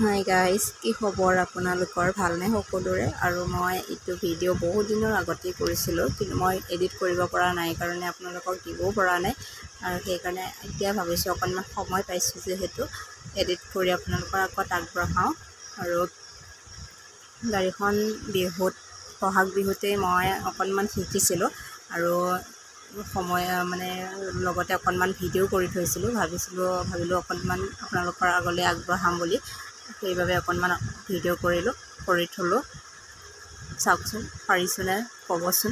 Hi guys, কি খবৰ আপোনালোকৰ? ভালনে সকলোৰে? আৰু মই এইটো ভিডিঅ' বহুত দিনৰ আগতেই কৰিছিলোঁ, কিন্তু মই এডিট কৰিব পৰা নাই কাৰণে আপোনালোকক দিবও পৰা নাই। আৰু সেইকাৰণে এতিয়া ভাবিছোঁ অকণমান সময় পাইছোঁ যিহেতু এডিট কৰি আপোনালোকৰ আগত আগবঢ়াওঁ। আৰু গাড়ীখন বহাগ বিহুতেই মই অকণমান শিকিছিলোঁ আৰু লগতে অকণমান ভিডিঅ' কৰি থৈছিলোঁ। ভাবিলোঁ অকণমান আপোনালোকৰ আগলৈ আগবঢ়াম বুলি, সেইবাবে অকণমান ভিডিঅ' কৰি থলোঁ। চাওকচোন, পাৰিছোঁনে ক'বচোন।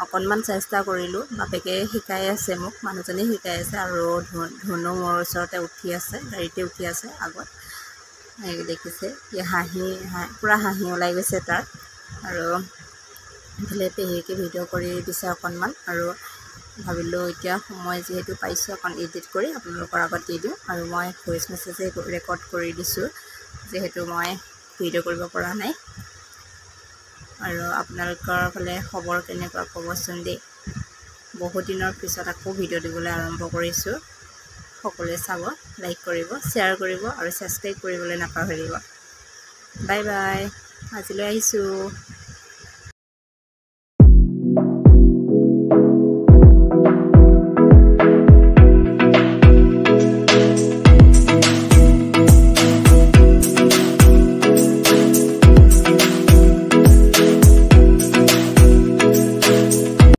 অকণমান চেষ্টা কৰিলোঁ। বাপেকে শিকাই আছে মোক, মানুহজনে শিকাই আছে। আৰু ধুনু মোৰ ওচৰতে উঠি আছে, গাড়ীতে উঠি আছে আগত। দেখিছে, পূৰা হাঁহি ওলাই গৈছে তাৰ। আৰু ইফালে পেহীকে ভিডিঅ' কৰি দিছে অকণমান। আৰু ভাবিলোঁ এতিয়া সময় যিহেতু পাইছোঁ অকণ এডিট কৰি আপোনালোকৰ আগত দি দিওঁ। আৰু মই ভইচ মেছেজেই ৰেকৰ্ড কৰি দিছোঁ যিহেতু মই ভিডিঅ' কৰিব পৰা নাই। আৰু আপোনালোকৰ ফালে খবৰ কেনেকুৱা ক'বচোন দেই। বহুত দিনৰ পিছত আকৌ ভিডিঅ' দিবলৈ আৰম্ভ কৰিছোঁ। সকলোৱে চাব, লাইক কৰিব, শ্বেয়াৰ কৰিব আৰু ছাবস্ক্ৰাইব কৰিবলৈ নাপাহৰিব। বাই বাই, আজিলৈ আহিছোঁ।